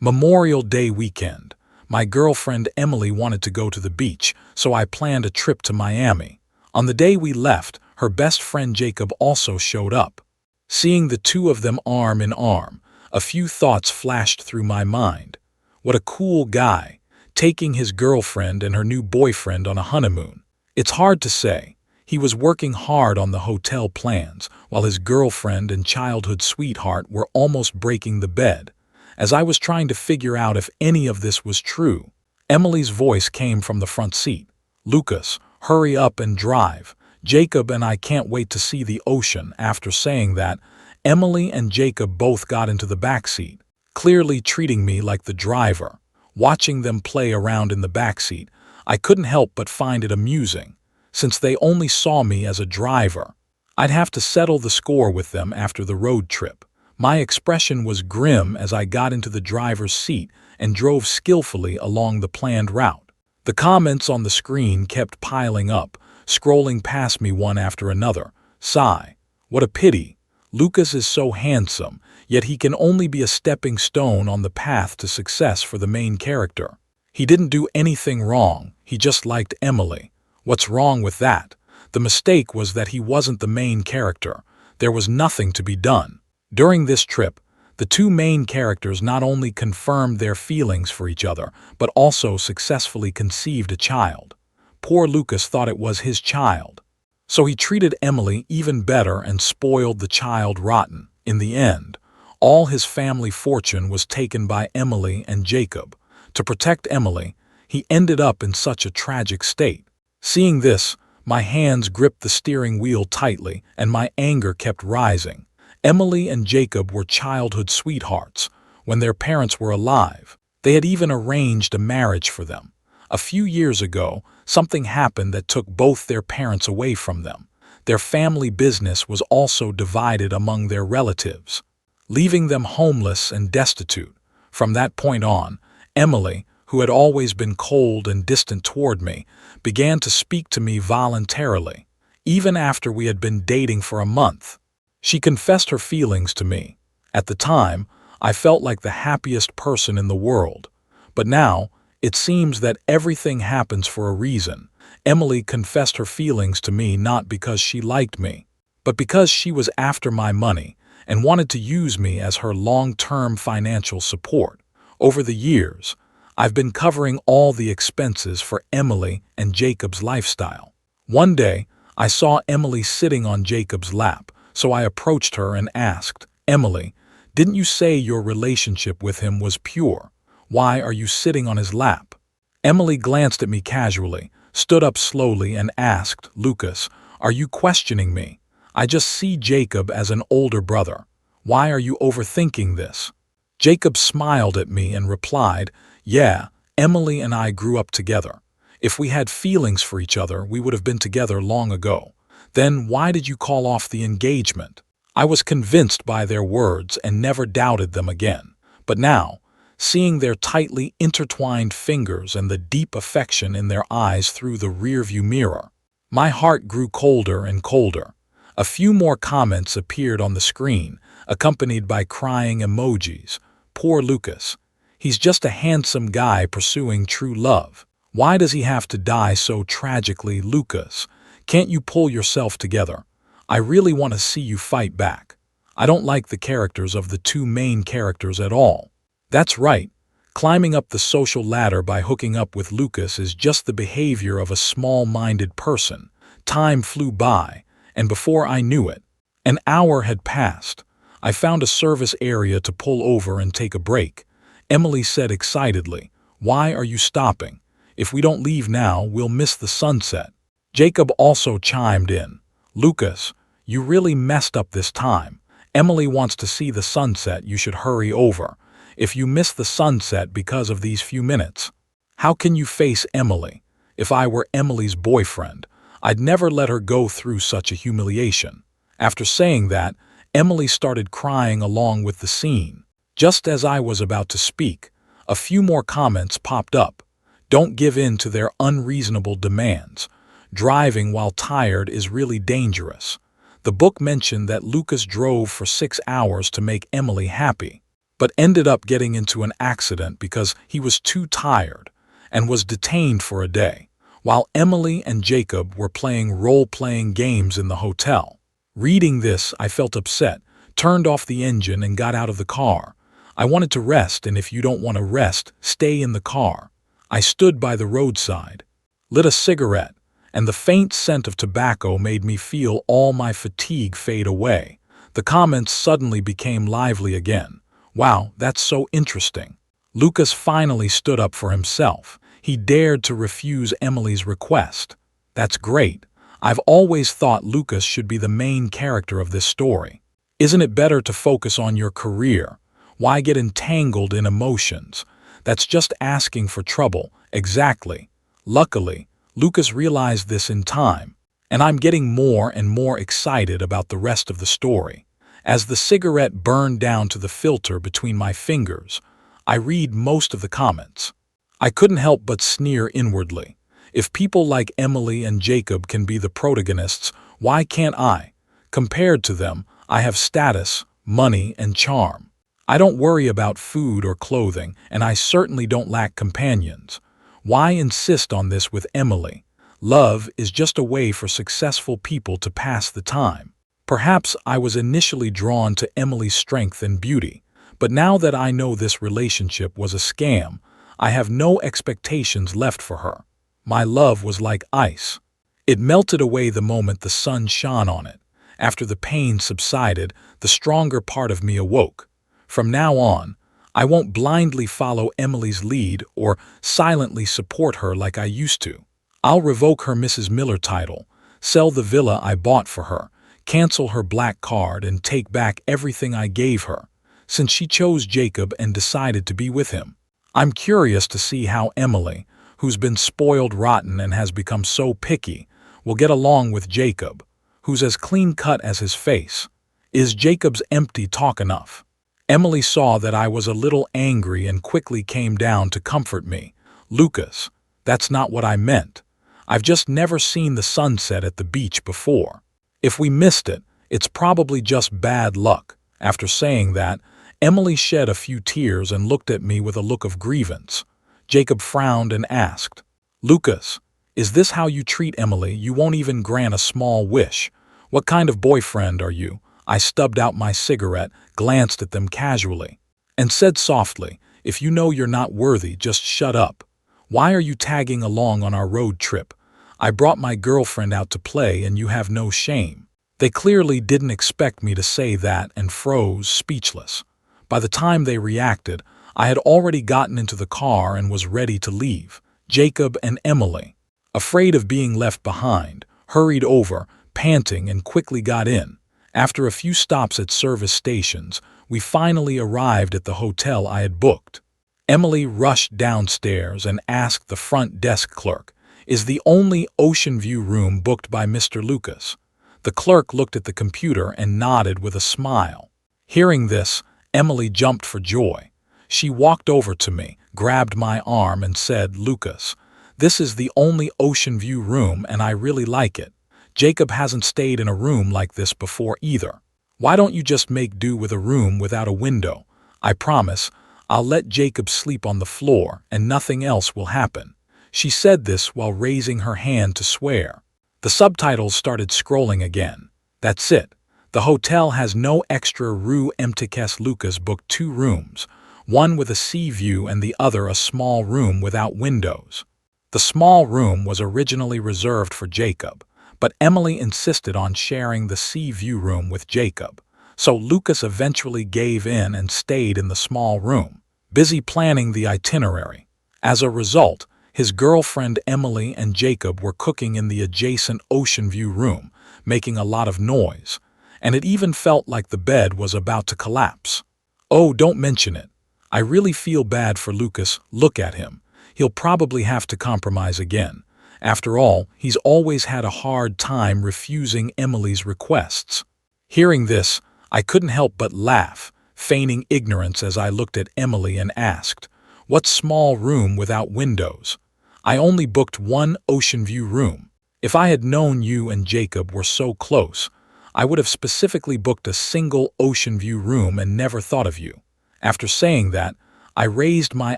Memorial Day weekend. My girlfriend Emily wanted to go to the beach, so I planned a trip to Miami. On the day we left, her best friend Jacob also showed up. Seeing the two of them arm in arm, a few thoughts flashed through my mind. What a cool guy, taking his girlfriend and her new boyfriend on a honeymoon. It's hard to say. He was working hard on the hotel plans, while his girlfriend and childhood sweetheart were almost breaking the bed. As I was trying to figure out if any of this was true, Emily's voice came from the front seat. "Lucas, hurry up and drive. Jacob and I can't wait to see the ocean." After saying that, Emily and Jacob both got into the back seat, clearly treating me like the driver. Watching them play around in the back seat, I couldn't help but find it amusing. Since they only saw me as a driver, I'd have to settle the score with them after the road trip. My expression was grim as I got into the driver's seat and drove skillfully along the planned route. The comments on the screen kept piling up, scrolling past me one after another. Sigh. What a pity. Lucas is so handsome, yet he can only be a stepping stone on the path to success for the main character. He didn't do anything wrong, he just liked Emily. What's wrong with that? The mistake was that he wasn't the main character. There was nothing to be done. During this trip, the two main characters not only confirmed their feelings for each other, but also successfully conceived a child. Poor Lucas thought it was his child. So he treated Emily even better and spoiled the child rotten. In the end, all his family fortune was taken by Emily and Jacob. To protect Emily, he ended up in such a tragic state. Seeing this, my hands gripped the steering wheel tightly and my anger kept rising. Emily and Jacob were childhood sweethearts when their parents were alive. They had even arranged a marriage for them. A few years ago, something happened that took both their parents away from them. Their family business was also divided among their relatives, leaving them homeless and destitute. From that point on, Emily, who had always been cold and distant toward me, began to speak to me voluntarily, even after we had been dating for a month. She confessed her feelings to me. At the time, I felt like the happiest person in the world. But now, it seems that everything happens for a reason. Emily confessed her feelings to me not because she liked me, but because she was after my money and wanted to use me as her long-term financial support. Over the years, I've been covering all the expenses for Emily and Jacob's lifestyle. One day, I saw Emily sitting on Jacob's lap, so I approached her and asked, "Emily, didn't you say your relationship with him was pure? Why are you sitting on his lap?" Emily glanced at me casually, stood up slowly and asked, "Lucas, are you questioning me? I just see Jacob as an older brother. Why are you overthinking this?" Jacob smiled at me and replied, "Yeah, Emily and I grew up together. If we had feelings for each other, we would have been together long ago. Then why did you call off the engagement?" I was convinced by their words and never doubted them again. But now, seeing their tightly intertwined fingers and the deep affection in their eyes through the rearview mirror, my heart grew colder and colder. A few more comments appeared on the screen, accompanied by crying emojis. Poor Lucas. He's just a handsome guy pursuing true love. Why does he have to die so tragically, Lucas? Can't you pull yourself together? I really want to see you fight back. I don't like the characters of the two main characters at all. That's right. Climbing up the social ladder by hooking up with Lucas is just the behavior of a small-minded person. Time flew by, and before I knew it, an hour had passed. I found a service area to pull over and take a break. Emily said excitedly, "Why are you stopping? If we don't leave now, we'll miss the sunset." Jacob also chimed in, "Lucas, you really messed up this time. Emily wants to see the sunset. You should hurry over. If you miss the sunset because of these few minutes, how can you face Emily? If I were Emily's boyfriend, I'd never let her go through such a humiliation." After saying that, Emily started crying along with the scene. Just as I was about to speak, a few more comments popped up. Don't give in to their unreasonable demands. Driving while tired is really dangerous. The book mentioned that Lucas drove for 6 hours to make Emily happy. but ended up getting into an accident because he was too tired and was detained for a day, while Emily and Jacob were playing role-playing games in the hotel. Reading this, I felt upset, turned off the engine and got out of the car. I wanted to rest, and if you don't want to rest, stay in the car. I stood by the roadside, lit a cigarette, and the faint scent of tobacco made me feel all my fatigue fade away. The comments suddenly became lively again. Wow, that's so interesting. Lucas finally stood up for himself. He dared to refuse Emily's request. That's great. I've always thought Lucas should be the main character of this story. Isn't it better to focus on your career? Why get entangled in emotions? That's just asking for trouble. Exactly. Luckily, Lucas realized this in time, and I'm getting more and more excited about the rest of the story. As the cigarette burned down to the filter between my fingers, I read most of the comments. I couldn't help but sneer inwardly. If people like Emily and Jacob can be the protagonists, why can't I? Compared to them, I have status, money, and charm. I don't worry about food or clothing, and I certainly don't lack companions. Why insist on this with Emily? Love is just a way for successful people to pass the time. Perhaps I was initially drawn to Emily's strength and beauty, but now that I know this relationship was a scam, I have no expectations left for her. My love was like ice. It melted away the moment the sun shone on it. After the pain subsided, the stronger part of me awoke. From now on, I won't blindly follow Emily's lead or silently support her like I used to. I'll revoke her Mrs. Miller title, sell the villa I bought for her, cancel her black card, and take back everything I gave her, since she chose Jacob and decided to be with him. I'm curious to see how Emily, who's been spoiled rotten and has become so picky, will get along with Jacob, who's as clean-cut as his face. Is Jacob's empty talk enough? Emily saw that I was a little angry and quickly came down to comfort me. Lucas, that's not what I meant. I've just never seen the sunset at the beach before. If we missed it, it's probably just bad luck. After saying that, Emily shed a few tears and looked at me with a look of grievance. Jacob frowned and asked, Lucas, is this how you treat Emily? You won't even grant a small wish. What kind of boyfriend are you? I stubbed out my cigarette, glanced at them casually, and said softly, if you know you're not worthy, just shut up. Why are you tagging along on our road trip? I brought my girlfriend out to play and you have no shame. They clearly didn't expect me to say that and froze, speechless. By the time they reacted, I had already gotten into the car and was ready to leave. Jacob and Emily, afraid of being left behind, hurried over, panting, and quickly got in. After a few stops at service stations, we finally arrived at the hotel I had booked. Emily rushed downstairs and asked the front desk clerk, is the only ocean view room booked by Mr. Lucas? The clerk looked at the computer and nodded with a smile. Hearing this, Emily jumped for joy. She walked over to me, grabbed my arm, and said, Lucas, this is the only ocean view room and I really like it. Jacob hasn't stayed in a room like this before either. Why don't you just make do with a room without a window? I promise, I'll let Jacob sleep on the floor and nothing else will happen. She said this while raising her hand to swear. The subtitles started scrolling again. That's it. The hotel has no extra room. MTKS Lucas booked 2 rooms, one with a sea view and the other a small room without windows. The small room was originally reserved for Jacob, but Emily insisted on sharing the sea view room with Jacob, so Lucas eventually gave in and stayed in the small room, busy planning the itinerary. As a result, his girlfriend Emily and Jacob were cooking in the adjacent ocean view room, making a lot of noise, and it even felt like the bed was about to collapse. Oh, don't mention it. I really feel bad for Lucas. Look at him. He'll probably have to compromise again. After all, he's always had a hard time refusing Emily's requests. Hearing this, I couldn't help but laugh, feigning ignorance as I looked at Emily and asked, what small room without windows? I only booked 1 ocean view room. If I had known you and Jacob were so close, I would have specifically booked a single ocean view room and never thought of you. After saying that, I raised my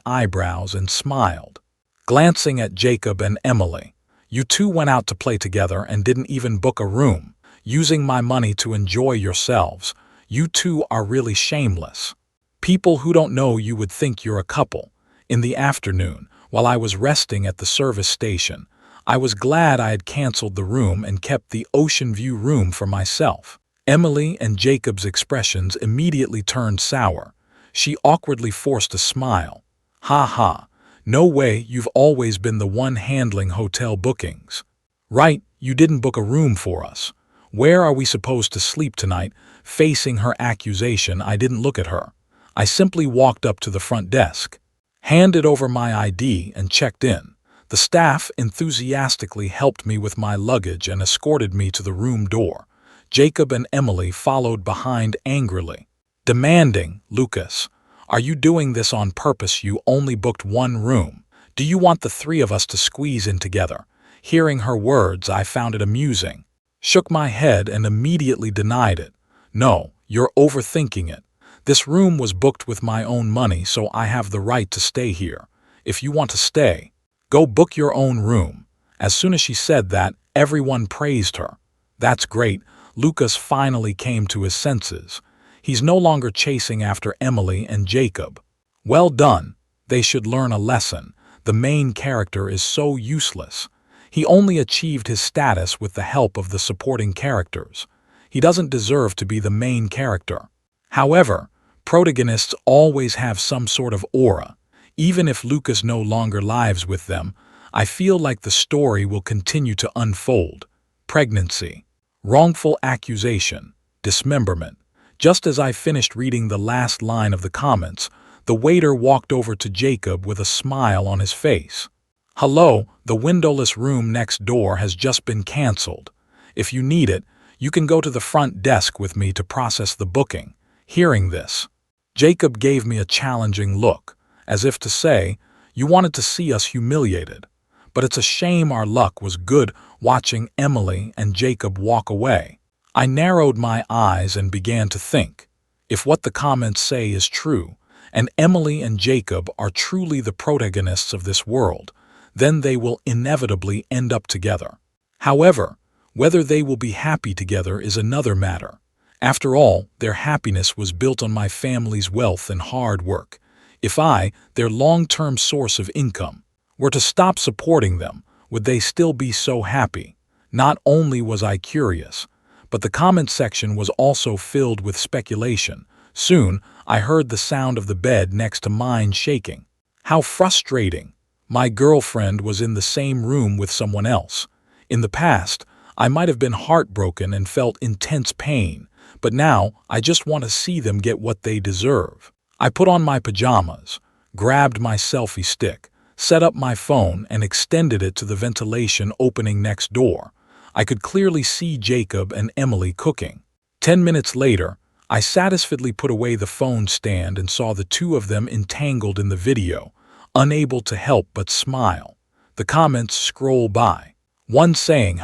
eyebrows and smiled. Glancing at Jacob and Emily, you two went out to play together and didn't even book a room, using my money to enjoy yourselves. You two are really shameless. People who don't know you would think you're a couple. In the afternoon, while I was resting at the service station, I was glad I had canceled the room and kept the ocean view room for myself. Emily and Jacob's expressions immediately turned sour. She awkwardly forced a smile. Ha ha, no way, you've always been the one handling hotel bookings. Right, you didn't book a room for us. Where are we supposed to sleep tonight? Facing her accusation, I didn't look at her. I simply walked up to the front desk, handed over my ID, and checked in. The staff enthusiastically helped me with my luggage and escorted me to the room door. Jacob and Emily followed behind angrily, demanding, "Lucas, are you doing this on purpose? You only booked one room. Do you want the three of us to squeeze in together?" Hearing her words, I found it amusing, shook my head, and immediately denied it. "No, you're overthinking it. This room was booked with my own money, so I have the right to stay here. If you want to stay, go book your own room." As soon as she said that, everyone praised her. That's great. Lucas finally came to his senses. He's no longer chasing after Emily and Jacob. Well done. They should learn a lesson. The main character is so useless. He only achieved his status with the help of the supporting characters. He doesn't deserve to be the main character. However, protagonists always have some sort of aura. Even if Lucas no longer lives with them, I feel like the story will continue to unfold. Pregnancy, wrongful accusation, dismemberment. Just as I finished reading the last line of the comments, the waiter walked over to Jacob with a smile on his face. "Hello, the windowless room next door has just been canceled. If you need it, you can go to the front desk with me to process the booking." Hearing this, Jacob gave me a challenging look, as if to say, "You wanted to see us humiliated." But it's a shame our luck was good watching Emily and Jacob walk away. I narrowed my eyes and began to think, if what the comments say is true, and Emily and Jacob are truly the protagonists of this world, then they will inevitably end up together. However, whether they will be happy together is another matter. After all, their happiness was built on my family's wealth and hard work. If I, their long-term source of income, were to stop supporting them, would they still be so happy? Not only was I curious, but the comment section was also filled with speculation. Soon, I heard the sound of the bed next to mine shaking. How frustrating! My girlfriend was in the same room with someone else. In the past, I might have been heartbroken and felt intense pain, but now I just want to see them get what they deserve. I put on my pajamas, grabbed my selfie stick, set up my phone, and extended it to the ventilation opening next door. I could clearly see Jacob and Emily cooking. 10 minutes later, I satisfiedly put away the phone stand and saw the two of them entangled in the video, unable to help but smile. The comments scroll by. One saying,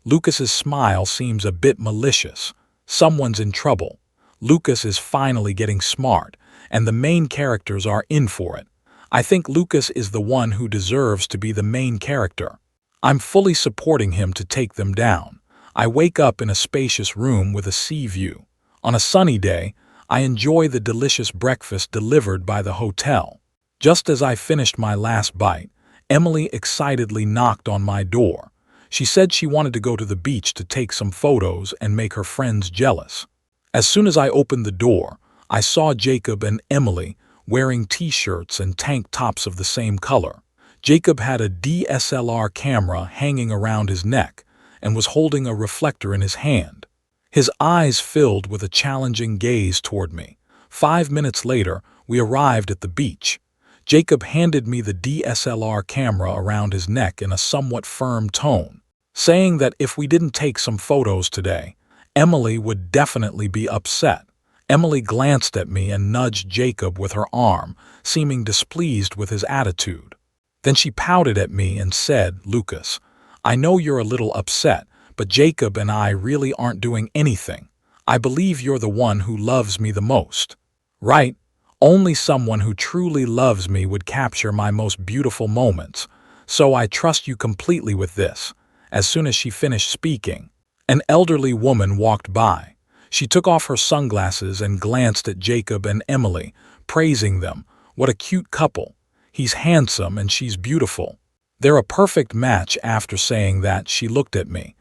Lucas's smile seems a bit malicious. Someone's in trouble. Lucas is finally getting smart, and the main characters are in for it. I think Lucas is the one who deserves to be the main character. I'm fully supporting him to take them down. I wake up in a spacious room with a sea view. On a sunny day, I enjoy the delicious breakfast delivered by the hotel. Just as I finished my last bite, Emily excitedly knocked on my door. She said she wanted to go to the beach to take some photos and make her friends jealous. As soon as I opened the door, I saw Jacob and Emily wearing t-shirts and tank tops of the same color. Jacob had a DSLR camera hanging around his neck and was holding a reflector in his hand. His eyes filled with a challenging gaze toward me. 5 minutes later, we arrived at the beach. Jacob handed me the DSLR camera around his neck in a somewhat firm tone, saying that if we didn't take some photos today, Emily would definitely be upset. Emily glanced at me and nudged Jacob with her arm, seeming displeased with his attitude. Then she pouted at me and said, "Lucas, I know you're a little upset, but Jacob and I really aren't doing anything. I believe you're the one who loves me the most." Right? Only someone who truly loves me would capture my most beautiful moments, so I trust you completely with this." As soon as she finished speaking, an elderly woman walked by. She took off her sunglasses and glanced at Jacob and Emily, praising them. "What a cute couple. He's handsome and she's beautiful. They're a perfect match." After saying that, she looked at me.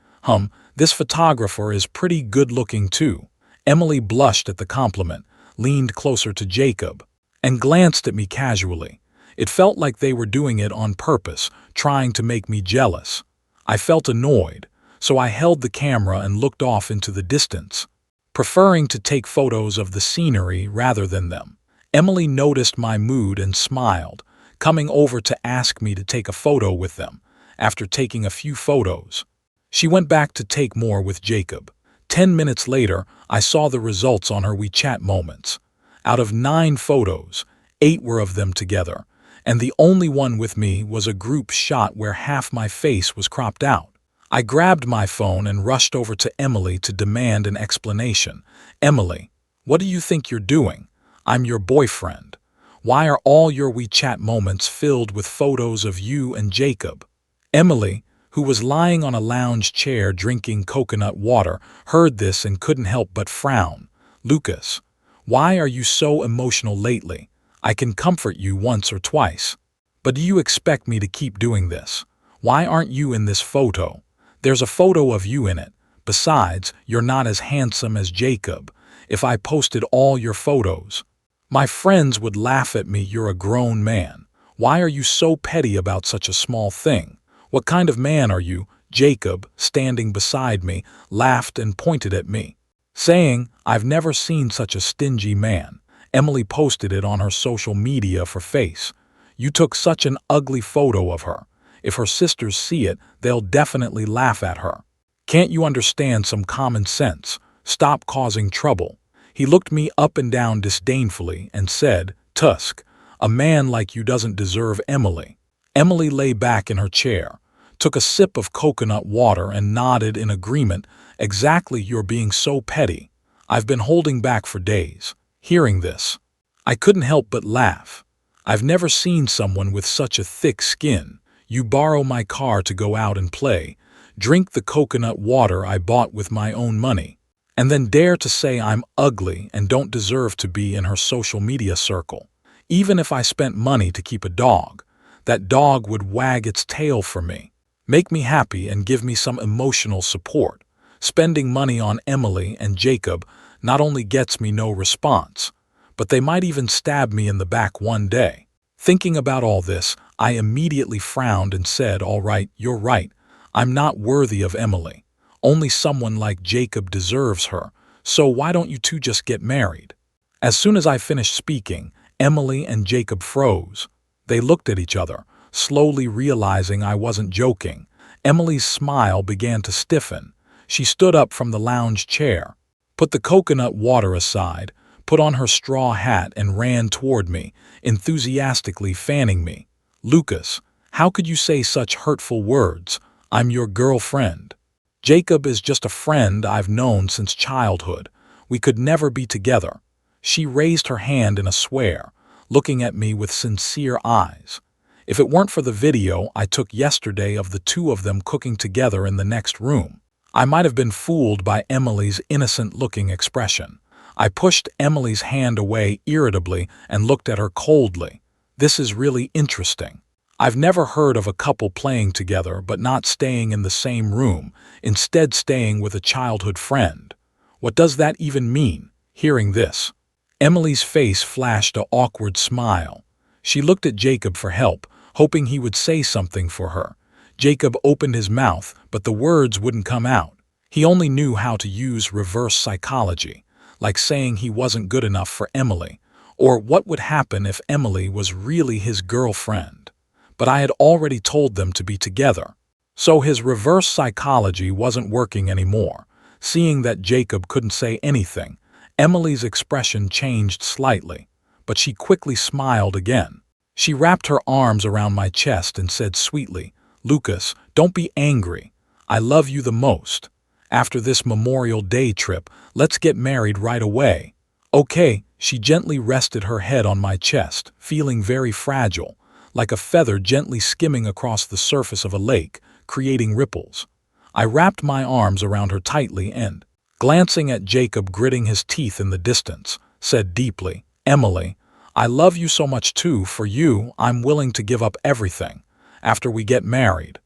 This photographer is pretty good-looking too." Emily blushed at the compliment, leaned closer to Jacob, and glanced at me casually. It felt like they were doing it on purpose, trying to make me jealous. I felt annoyed, so I held the camera and looked off into the distance, preferring to take photos of the scenery rather than them. Emily noticed my mood and smiled, coming over to ask me to take a photo with them. After taking a few photos, she went back to take more with Jacob. 10 minutes later, I saw the results on her WeChat moments. Out of 9 photos, 8 were of them together, and the only one with me was a group shot where half my face was cropped out. I grabbed my phone and rushed over to Emily to demand an explanation. "Emily, what do you think you're doing? I'm your boyfriend. Why are all your WeChat moments filled with photos of you and Jacob?" Emily, who was lying on a lounge chair drinking coconut water, heard this and couldn't help but frown. "Lucas, why are you so emotional lately? I can comfort you once or twice. But do you expect me to keep doing this? Why aren't you in this photo? There's a photo of you in it. Besides, you're not as handsome as Jacob. If I posted all your photos, my friends would laugh at me. You're a grown man. Why are you so petty about such a small thing? What kind of man are you?" Jacob, standing beside me, laughed and pointed at me, saying, "I've never seen such a stingy man." Emily posted it on her social media for face. "You took such an ugly photo of her. If her sisters see it, they'll definitely laugh at her. Can't you understand some common sense? Stop causing trouble." He looked me up and down disdainfully and said, "Tusk, a man like you doesn't deserve Emily." Emily lay back in her chair, took a sip of coconut water and nodded in agreement. "Exactly, you're being so petty. I've been holding back for days." Hearing this, I couldn't help but laugh. "I've never seen someone with such a thick skin. You borrow my car to go out and play, drink the coconut water I bought with my own money, and then dare to say I'm ugly and don't deserve to be in her social media circle. Even if I spent money to keep a dog, that dog would wag its tail for me. Make me happy and give me some emotional support. Spending money on Emily and Jacob not only gets me no response, but they might even stab me in the back one day." Thinking about all this, I immediately frowned and said, "All right, you're right. I'm not worthy of Emily. Only someone like Jacob deserves her, so why don't you two just get married?" As soon as I finished speaking, Emily and Jacob froze. They looked at each other, slowly realizing I wasn't joking. Emily's smile began to stiffen. She stood up from the lounge chair, put the coconut water aside, put on her straw hat and ran toward me, enthusiastically fanning me. "Lucas, how could you say such hurtful words? I'm your girlfriend. Jacob is just a friend I've known since childhood. We could never be together." She raised her hand in a swear, looking at me with sincere eyes. If it weren't for the video I took yesterday of the two of them cooking together in the next room, I might have been fooled by Emily's innocent-looking expression. I pushed Emily's hand away irritably and looked at her coldly. "This is really interesting. I've never heard of a couple playing together but not staying in the same room, instead staying with a childhood friend. What does that even mean?" Hearing this, Emily's face flashed an awkward smile. She looked at Jacob for help, hoping he would say something for her. Jacob opened his mouth, but the words wouldn't come out. He only knew how to use reverse psychology, like saying he wasn't good enough for Emily, or what would happen if Emily was really his girlfriend. But I had already told them to be together, so his reverse psychology wasn't working anymore. Seeing that Jacob couldn't say anything, Emily's expression changed slightly, but she quickly smiled again. She wrapped her arms around my chest and said sweetly, "Lucas, don't be angry. I love you the most. After this Memorial Day trip, let's get married right away." "Okay," She gently rested her head on my chest, feeling very fragile, like a feather gently skimming across the surface of a lake, creating ripples. I wrapped my arms around her tightly and, glancing at Jacob gritting his teeth in the distance, said deeply, "Emily, I love you so much too. For you, I'm willing to give up everything. After we get married,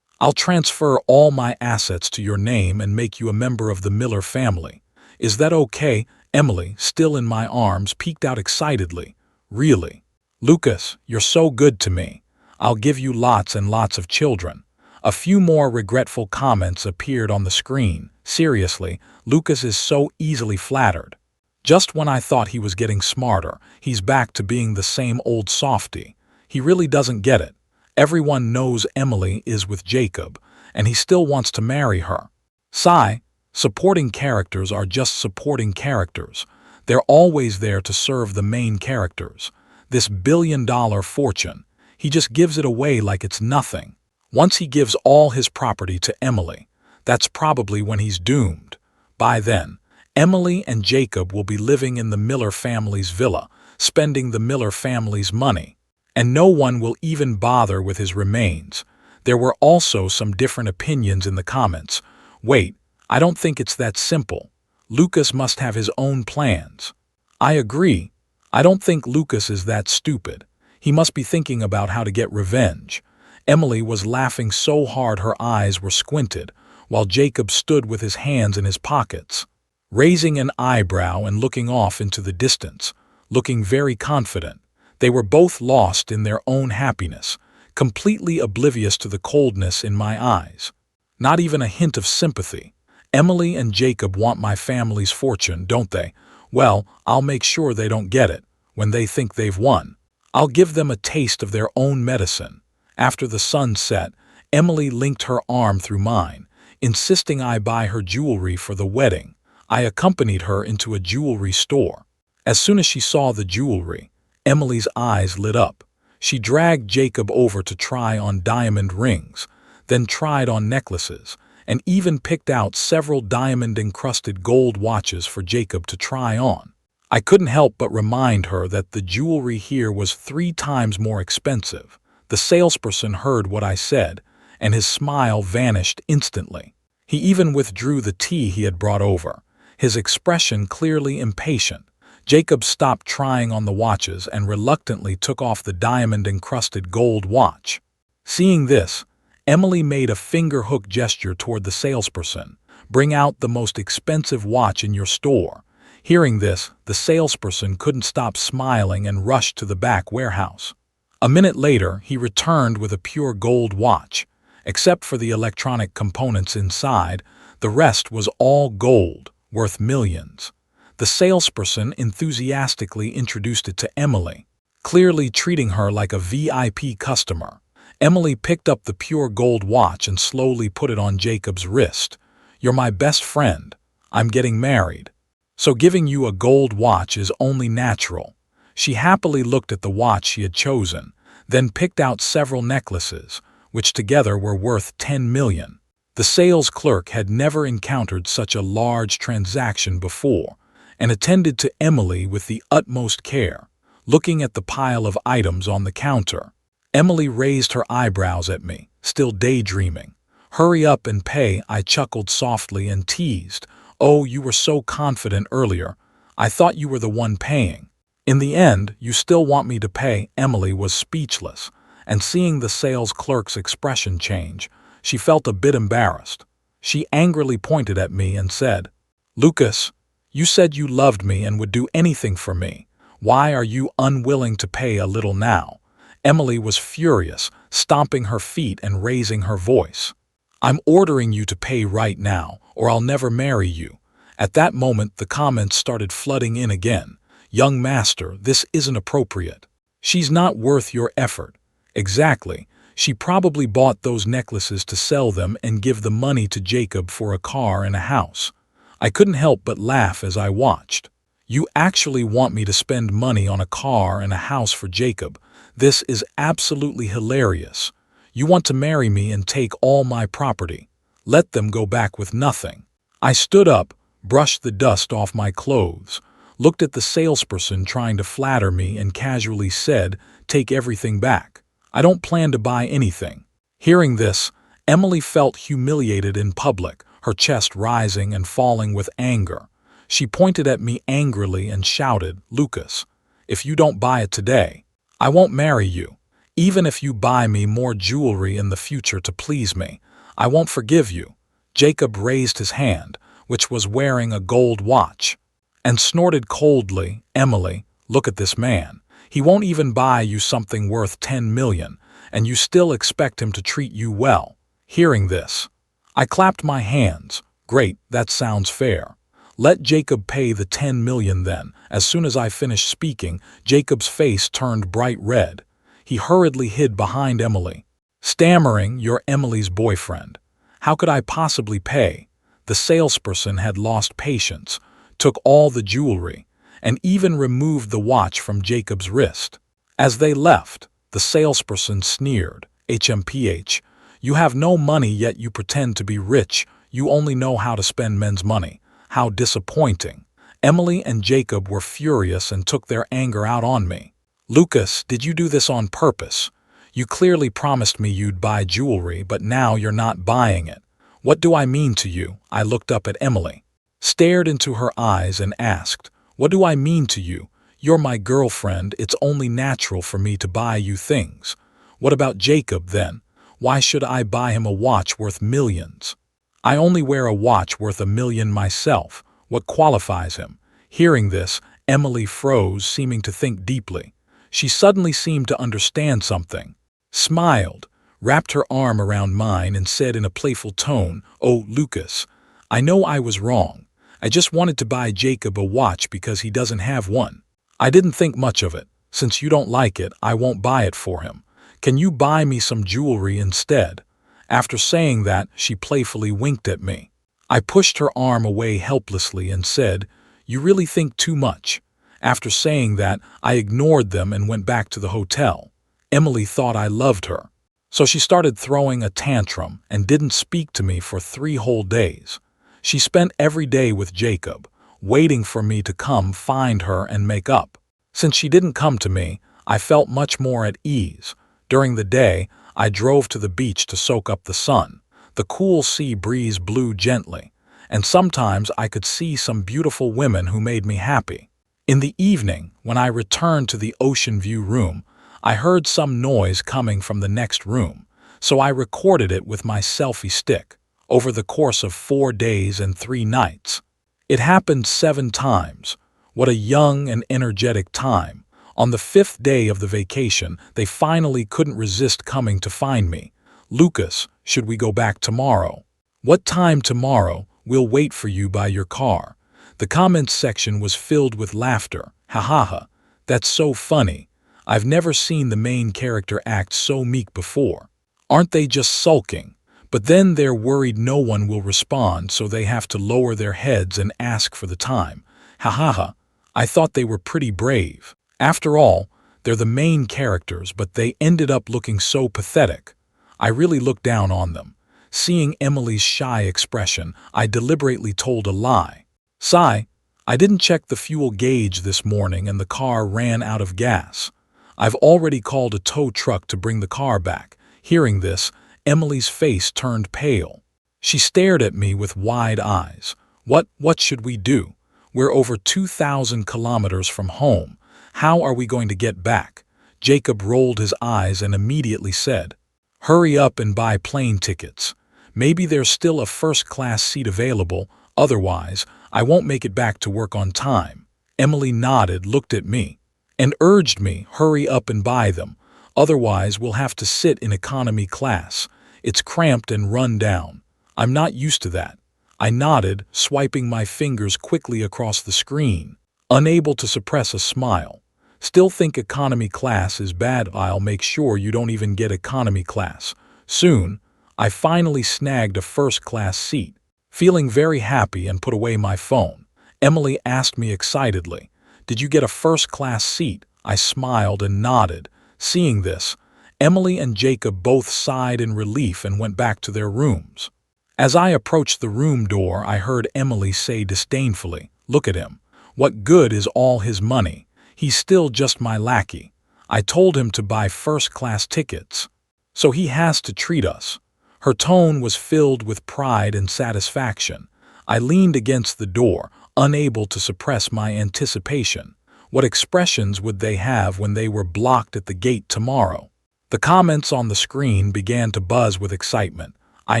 I'll transfer all my assets to your name and make you a member of the Miller family. Is that okay?" Emily, still in my arms, peeked out excitedly. "Really? Lucas, you're so good to me. I'll give you lots and lots of children." A few more regretful comments appeared on the screen. Seriously, Lucas is so easily flattered. Just when I thought he was getting smarter, he's back to being the same old softy. He really doesn't get it. Everyone knows Emily is with Jacob, and he still wants to marry her. Sigh. Supporting characters are just supporting characters. They're always there to serve the main characters. This billion-dollar fortune, he just gives it away like it's nothing. Once he gives all his property to Emily, that's probably when he's doomed. By then, Emily and Jacob will be living in the Miller family's villa, spending the Miller family's money, and no one will even bother with his remains. There were also some different opinions in the comments. Wait, I don't think it's that simple. Lucas must have his own plans. I agree. I don't think Lucas is that stupid. He must be thinking about how to get revenge. Emily was laughing so hard her eyes were squinted, while Jacob stood with his hands in his pockets, raising an eyebrow and looking off into the distance, looking very confident. They were both lost in their own happiness, completely oblivious to the coldness in my eyes. Not even a hint of sympathy. Emily and Jacob want my family's fortune, don't they? Well, I'll make sure they don't get it. When they think they've won, I'll give them a taste of their own medicine. After the sun set, Emily linked her arm through mine, insisting I buy her jewelry for the wedding. I accompanied her into a jewelry store. As soon as she saw the jewelry, Emily's eyes lit up. She dragged Jacob over to try on diamond rings, then tried on necklaces, and even picked out several diamond-encrusted gold watches for Jacob to try on. I couldn't help but remind her that the jewelry here was 3 times more expensive. The salesperson heard what I said, and his smile vanished instantly. He even withdrew the tea he had brought over, his expression clearly impatient. Jacob stopped trying on the watches and reluctantly took off the diamond-encrusted gold watch. Seeing this, Emily made a finger-hook gesture toward the salesperson. "Bring out the most expensive watch in your store." Hearing this, the salesperson couldn't stop smiling and rushed to the back warehouse. A minute later, he returned with a pure gold watch. Except for the electronic components inside, the rest was all gold, worth millions. The salesperson enthusiastically introduced it to Emily, clearly treating her like a VIP customer. Emily picked up the pure gold watch and slowly put it on Jacob's wrist. "You're my best friend. I'm getting married, so giving you a gold watch is only natural." She happily looked at the watch she had chosen, then picked out several necklaces, which together were worth 10 million. The sales clerk had never encountered such a large transaction before, and attended to Emily with the utmost care, looking at the pile of items on the counter. Emily raised her eyebrows at me, still daydreaming. "Hurry up and pay," I chuckled softly and teased. "Oh, you were so confident earlier. I thought you were the one paying. In the end, you still want me to pay." Emily was speechless, and seeing the sales clerk's expression change, she felt a bit embarrassed. She angrily pointed at me and said, "Lucas, you said you loved me and would do anything for me. Why are you unwilling to pay a little now?" Emily was furious, stomping her feet and raising her voice. "I'm ordering you to pay right now, or I'll never marry you." At that moment, the comments started flooding in again. "Young master, this isn't appropriate. She's not worth your effort." Exactly. She probably bought those necklaces to sell them and give the money to Jacob for a car and a house. I couldn't help but laugh as I watched. "You actually want me to spend money on a car and a house for Jacob? This is absolutely hilarious. You want to marry me and take all my property. Let them go back with nothing." I stood up, brushed the dust off my clothes, looked at the salesperson trying to flatter me, and casually said, "Take everything back. I don't plan to buy anything." Hearing this, Emily felt humiliated in public, her chest rising and falling with anger. She pointed at me angrily and shouted, "Lucas, if you don't buy it today, I won't marry you. Even if you buy me more jewelry in the future to please me, I won't forgive you." Jacob raised his hand, which was wearing a gold watch, and snorted coldly, "Emily, look at this man. He won't even buy you something worth 10 million, and you still expect him to treat you well." Hearing this, I clapped my hands. "Great, that sounds fair. Let Jacob pay the 10 million then." As soon as I finished speaking, Jacob's face turned bright red. He hurriedly hid behind Emily, stammering, "You're Emily's boyfriend. How could I possibly pay?" The salesperson had lost patience, took all the jewelry, and even removed the watch from Jacob's wrist. As they left, the salesperson sneered, "HMPH, you have no money yet you pretend to be rich. You only know how to spend men's money. How disappointing." Emily and Jacob were furious and took their anger out on me. "Lucas, did you do this on purpose? You clearly promised me you'd buy jewelry, but now you're not buying it. What do I mean to you?" I looked up at Emily, stared into her eyes, and asked, "What do I mean to you? You're my girlfriend. It's only natural for me to buy you things. What about Jacob, then? Why should I buy him a watch worth millions? I only wear a watch worth 1 million myself. What qualifies him?" Hearing this, Emily froze, seeming to think deeply. She suddenly seemed to understand something, smiled, wrapped her arm around mine, and said in a playful tone, "Oh, Lucas, I know I was wrong. I just wanted to buy Jacob a watch because he doesn't have one. I didn't think much of it. Since you don't like it, I won't buy it for him. Can you buy me some jewelry instead?" After saying that, she playfully winked at me. I pushed her arm away helplessly and said, "You really think too much." After saying that, I ignored them and went back to the hotel. Emily thought I loved her, so she started throwing a tantrum and didn't speak to me for 3 whole days. She spent every day with Jacob, waiting for me to come find her and make up. Since she didn't come to me, I felt much more at ease. During the day, I drove to the beach to soak up the sun. The cool sea breeze blew gently, and sometimes I could see some beautiful women who made me happy. In the evening, when I returned to the ocean view room, I heard some noise coming from the next room, so I recorded it with my selfie stick. Over the course of 4 days and 3 nights, it happened 7 times. What a young and energetic time. On the 5th day of the vacation, they finally couldn't resist coming to find me. "Lucas, should we go back tomorrow?" "What time tomorrow? We'll wait for you by your car." The comments section was filled with laughter. "Ha ha ha, that's so funny. I've never seen the main character act so meek before. Aren't they just sulking? But then they're worried no one will respond, so they have to lower their heads and ask for the time. Ha ha ha, I thought they were pretty brave. After all, they're the main characters, but they ended up looking so pathetic. I really looked down on them." Seeing Emily's shy expression, I deliberately told a lie. "Sigh, I didn't check the fuel gauge this morning and the car ran out of gas. I've already called a tow truck to bring the car back." Hearing this, Emily's face turned pale. She stared at me with wide eyes. What should we do? We're over 2,000 kilometers from home. How are we going to get back?" Jacob rolled his eyes and immediately said, "Hurry up and buy plane tickets. Maybe there's still a first-class seat available. Otherwise, I won't make it back to work on time." Emily nodded, looked at me, and urged me, "Hurry up and buy them. Otherwise, we'll have to sit in economy class. It's cramped and run down." "I'm not used to that." I nodded, swiping my fingers quickly across the screen, unable to suppress a smile. "Still think economy class is bad? I'll make sure you don't even get economy class." Soon, I finally snagged a first-class seat, feeling very happy, and put away my phone. Emily asked me excitedly, "Did you get a first-class seat?" I smiled and nodded. Seeing this, Emily and Jacob both sighed in relief and went back to their rooms. As I approached the room door, I heard Emily say disdainfully, "Look at him. What good is all his money? He's still just my lackey. I told him to buy first-class tickets. So he has to treat us." Her tone was filled with pride and satisfaction. I leaned against the door, unable to suppress my anticipation. What expressions would they have when they were blocked at the gate tomorrow? The comments on the screen began to buzz with excitement. I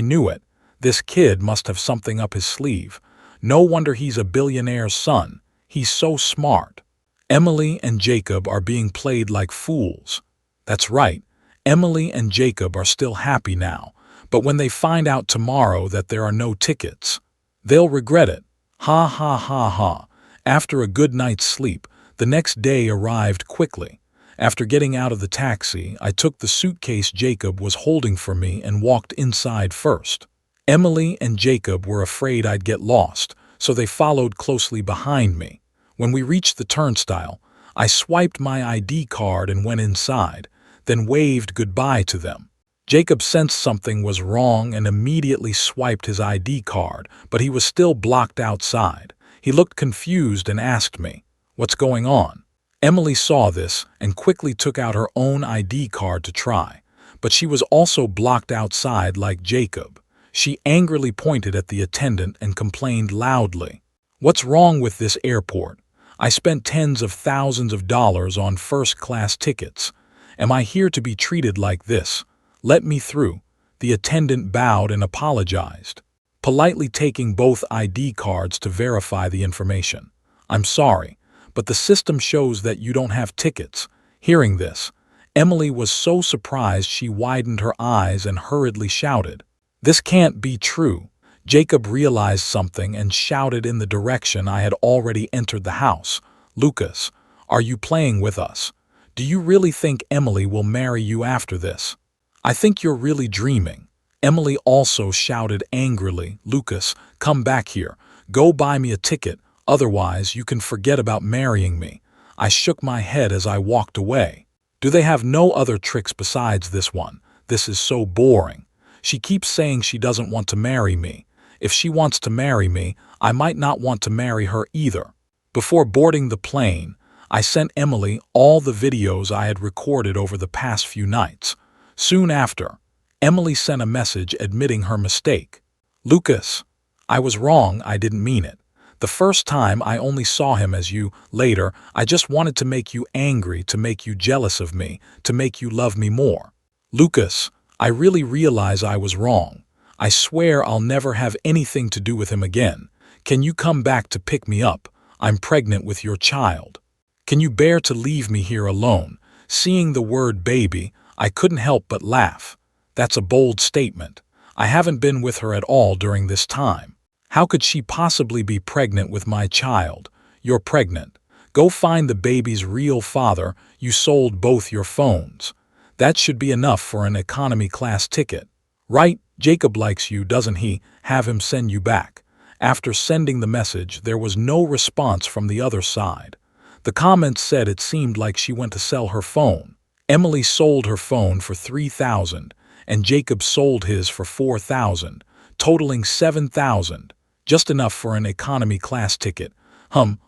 knew it. This kid must have something up his sleeve. No wonder he's a billionaire's son. He's so smart. Emily and Jacob are being played like fools. That's right. Emily and Jacob are still happy now, but when they find out tomorrow that there are no tickets, they'll regret it. Ha ha ha ha. After a good night's sleep, the next day arrived quickly. After getting out of the taxi, I took the suitcase Jacob was holding for me and walked inside first. Emily and Jacob were afraid I'd get lost, so they followed closely behind me. When we reached the turnstile, I swiped my ID card and went inside, then waved goodbye to them. Jacob sensed something was wrong and immediately swiped his ID card, but he was still blocked outside. He looked confused and asked me, "What's going on?" Emily saw this and quickly took out her own ID card to try, but she was also blocked outside like Jacob. She angrily pointed at the attendant and complained loudly, "What's wrong with this airport? I spent tens of thousands of dollars on first-class tickets. Am I here to be treated like this? Let me through." The attendant bowed and apologized, politely taking both ID cards to verify the information. "I'm sorry, but the system shows that you don't have tickets." Hearing this, Emily was so surprised she widened her eyes and hurriedly shouted, "This can't be true." Jacob realized something and shouted in the direction I had already entered the house, "Lucas, are you playing with us? Do you really think Emily will marry you after this? I think you're really dreaming." Emily also shouted angrily, "Lucas, come back here. Go buy me a ticket. Otherwise, you can forget about marrying me." I shook my head as I walked away. Do they have no other tricks besides this one? This is so boring. She keeps saying she doesn't want to marry me. If she wants to marry me, I might not want to marry her either. Before boarding the plane, I sent Emily all the videos I had recorded over the past few nights. Soon after, Emily sent a message admitting her mistake. "Lucas, I was wrong, I didn't mean it. The first time I only saw him as you. Later, I just wanted to make you angry, to make you jealous of me, to make you love me more. Lucas, I really realize I was wrong. I swear I'll never have anything to do with him again. Can you come back to pick me up? I'm pregnant with your child. Can you bear to leave me here alone?" Seeing the word baby, I couldn't help but laugh. That's a bold statement. I haven't been with her at all during this time. How could she possibly be pregnant with my child? You're pregnant. Go find the baby's real father. You sold both your phones. That should be enough for an economy class ticket. Right? Jacob likes you, doesn't he? Have him send you back. After sending the message, there was no response from the other side. The comments said it seemed like she went to sell her phone. Emily sold her phone for $3,000, and Jacob sold his for $4,000, totaling $7,000, just enough for an economy class ticket.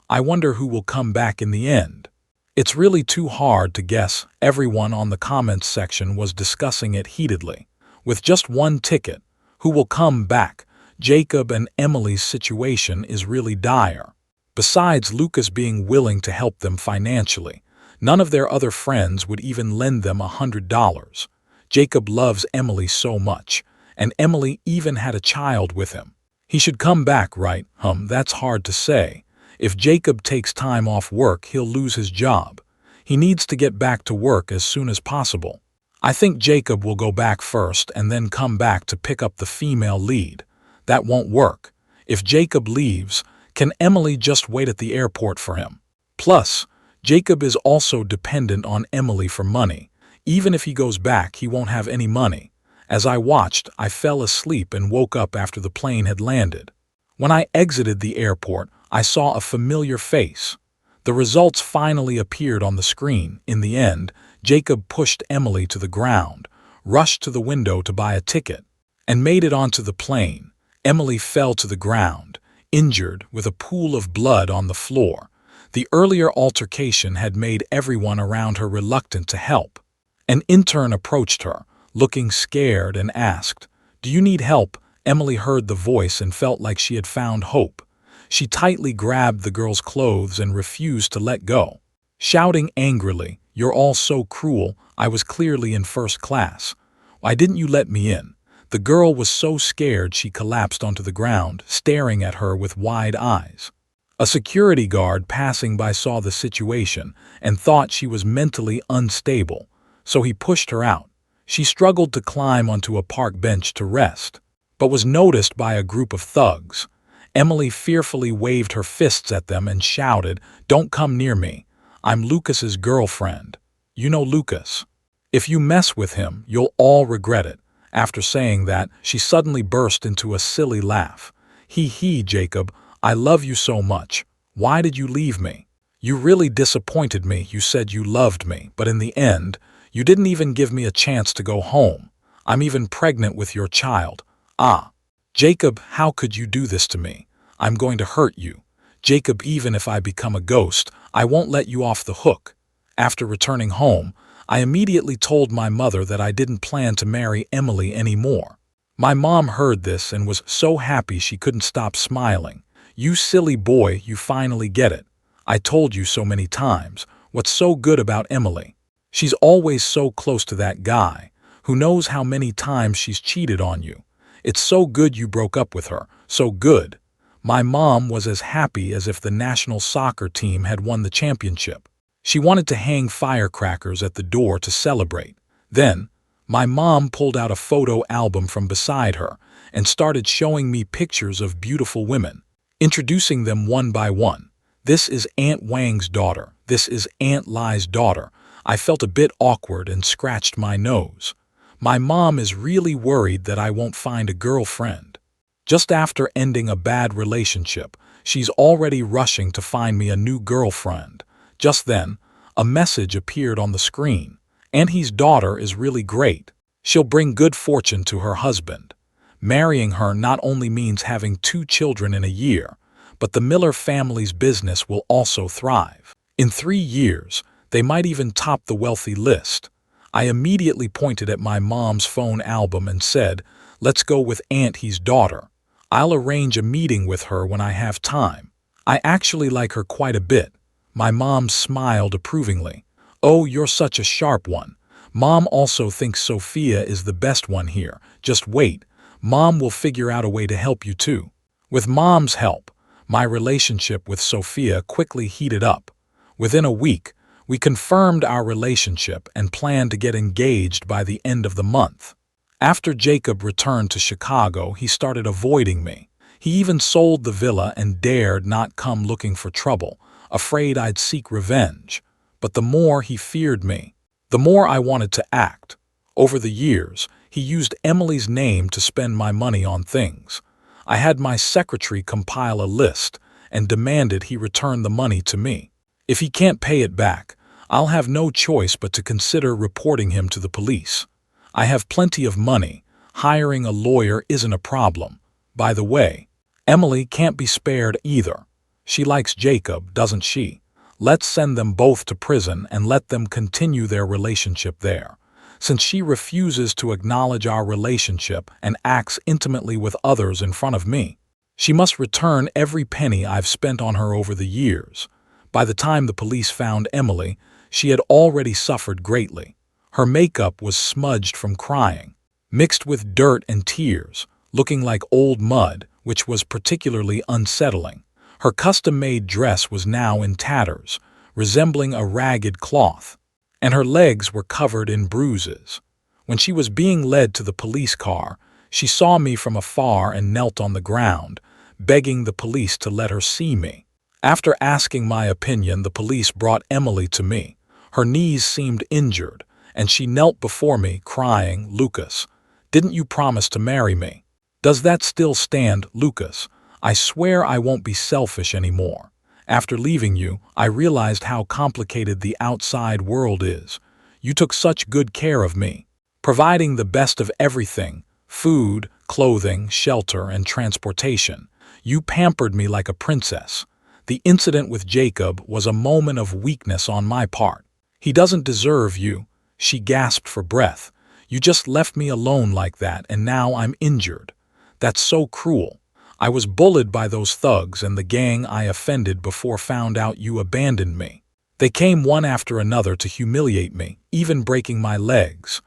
I wonder who will come back in the end. It's really too hard to guess. Everyone on the comments section was discussing it heatedly. With just one ticket, who will come back? Jacob and Emily's situation is really dire. Besides Lucas being willing to help them financially, none of their other friends would even lend them $100. Jacob loves Emily so much, and Emily even had a child with him. He should come back, right? That's hard to say. If Jacob takes time off work, he'll lose his job. He needs to get back to work as soon as possible. I think Jacob will go back first and then come back to pick up the female lead. That won't work. If Jacob leaves, can Emily just wait at the airport for him? Plus, Jacob is also dependent on Emily for money. Even if he goes back, he won't have any money. As I watched, I fell asleep and woke up after the plane had landed. When I exited the airport, I saw a familiar face. The results finally appeared on the screen. In the end, Jacob pushed Emily to the ground, rushed to the window to buy a ticket, and made it onto the plane. Emily fell to the ground, injured, with a pool of blood on the floor. The earlier altercation had made everyone around her reluctant to help. An intern approached her, looking scared, and asked, "Do you need help?" Emily heard the voice and felt like she had found hope. She tightly grabbed the girl's clothes and refused to let go. Shouting angrily, "You're all so cruel, I was clearly in first class. Why didn't you let me in?" The girl was so scared she collapsed onto the ground, staring at her with wide eyes. A security guard passing by saw the situation and thought she was mentally unstable, so he pushed her out. She struggled to climb onto a park bench to rest, but was noticed by a group of thugs. Emily fearfully waved her fists at them and shouted, "Don't come near me. I'm Lucas's girlfriend. You know Lucas. If you mess with him, you'll all regret it." After saying that, she suddenly burst into a silly laugh. "Hee, Jacob, I love you so much. Why did you leave me? You really disappointed me. You said you loved me, but in the end, you didn't even give me a chance to go home. I'm even pregnant with your child. Ah, Jacob, how could you do this to me? I'm going to hurt you. Jacob, even if I become a ghost, I won't let you off the hook." After returning home, I immediately told my mother that I didn't plan to marry Emily anymore. My mom heard this and was so happy she couldn't stop smiling. "You silly boy, you finally get it. I told you so many times. What's so good about Emily? She's always so close to that guy. Who knows how many times she's cheated on you? It's so good you broke up with her. So good." My mom was as happy as if the national soccer team had won the championship. She wanted to hang firecrackers at the door to celebrate. Then, my mom pulled out a photo album from beside her and started showing me pictures of beautiful women, introducing them one by one. "This is Aunt Wang's daughter. This is Aunt Lai's daughter." I felt a bit awkward and scratched my nose. My mom is really worried that I won't find a girlfriend. Just after ending a bad relationship, she's already rushing to find me a new girlfriend. Just then, a message appeared on the screen. "Auntie's daughter is really great. She'll bring good fortune to her husband. Marrying her not only means having 2 children in a year, but the Miller family's business will also thrive. In 3 years, they might even top the wealthy list." I immediately pointed at my mom's phone album and said, "Let's go with Auntie's daughter. I'll arrange a meeting with her when I have time. I actually like her quite a bit." My mom smiled approvingly. "Oh, you're such a sharp one. Mom also thinks Sophia is the best one here. Just wait. Mom will figure out a way to help you too." With Mom's help, my relationship with Sophia quickly heated up. Within a week, we confirmed our relationship and planned to get engaged by the end of the month. After Jacob returned to Chicago, he started avoiding me. He even sold the villa and dared not come looking for trouble, afraid I'd seek revenge. But the more he feared me, the more I wanted to act. Over the years, he used Emily's name to spend my money on things. I had my secretary compile a list and demanded he return the money to me. If he can't pay it back, I'll have no choice but to consider reporting him to the police. I have plenty of money. Hiring a lawyer isn't a problem. By the way, Emily can't be spared either. She likes Jacob, doesn't she? Let's send them both to prison and let them continue their relationship there. Since she refuses to acknowledge our relationship and acts intimately with others in front of me, she must return every penny I've spent on her over the years. By the time the police found Emily, she had already suffered greatly. Her makeup was smudged from crying, mixed with dirt and tears, looking like old mud, which was particularly unsettling. Her custom-made dress was now in tatters, resembling a ragged cloth, and her legs were covered in bruises. When she was being led to the police car, she saw me from afar and knelt on the ground, begging the police to let her see me. After asking my opinion, the police brought Emily to me. Her knees seemed injured, and she knelt before me, crying, "Lucas, didn't you promise to marry me? Does that still stand, Lucas? I swear I won't be selfish anymore. After leaving you, I realized how complicated the outside world is. You took such good care of me, providing the best of everything: food, clothing, shelter, and transportation. You pampered me like a princess. The incident with Jacob was a moment of weakness on my part. He doesn't deserve you, she gasped for breath. You just left me alone like that, and now I'm injured. That's so cruel. I was bullied by those thugs and the gang I offended before found out you abandoned me. They came one after another to humiliate me, even breaking my legs.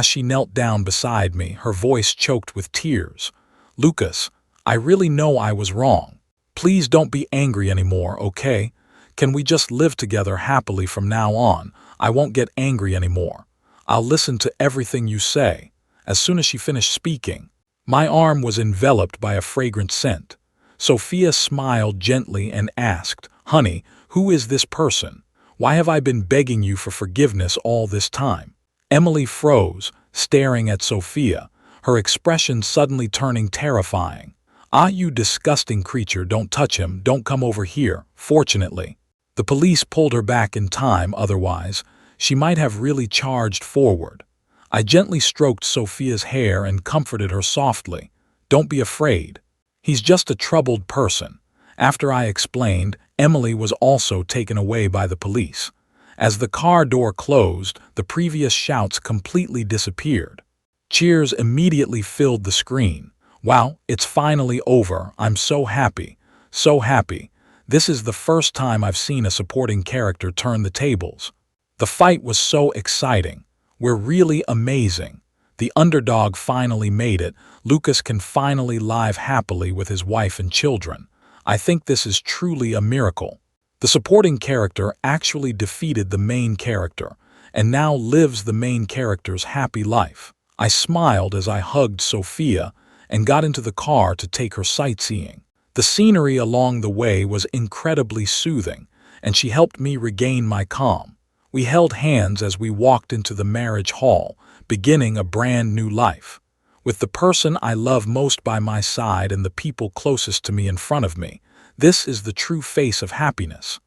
She knelt down beside me, her voice choked with tears. Lucas, I really know I was wrong. Please don't be angry anymore, okay? Can we just live together happily from now on? I won't get angry anymore. I'll listen to everything you say. As soon as she finished speaking, my arm was enveloped by a fragrant scent. Sophia smiled gently and asked, Honey, who is this person? Why have I been begging you for forgiveness all this time? Emily froze, staring at Sophia, her expression suddenly turning terrifying. You disgusting creature, don't touch him, don't come over here. Fortunately, the police pulled her back in time, otherwise, she might have really charged forward. I gently stroked Sophia's hair and comforted her softly. Don't be afraid. He's just a troubled person. After I explained, Emily was also taken away by the police. As the car door closed, the previous shouts completely disappeared. Cheers immediately filled the screen. Wow, it's finally over. I'm so happy. So happy. This is the first time I've seen a supporting character turn the tables. The fight was so exciting. We're really amazing. The underdog finally made it. Lucas can finally live happily with his wife and children. I think this is truly a miracle. The supporting character actually defeated the main character, and now lives the main character's happy life. I smiled as I hugged Sophia and got into the car to take her sightseeing. The scenery along the way was incredibly soothing, and she helped me regain my calm. We held hands as we walked into the marriage hall, beginning a brand new life. With the person I love most by my side and the people closest to me in front of me, this is the true face of happiness.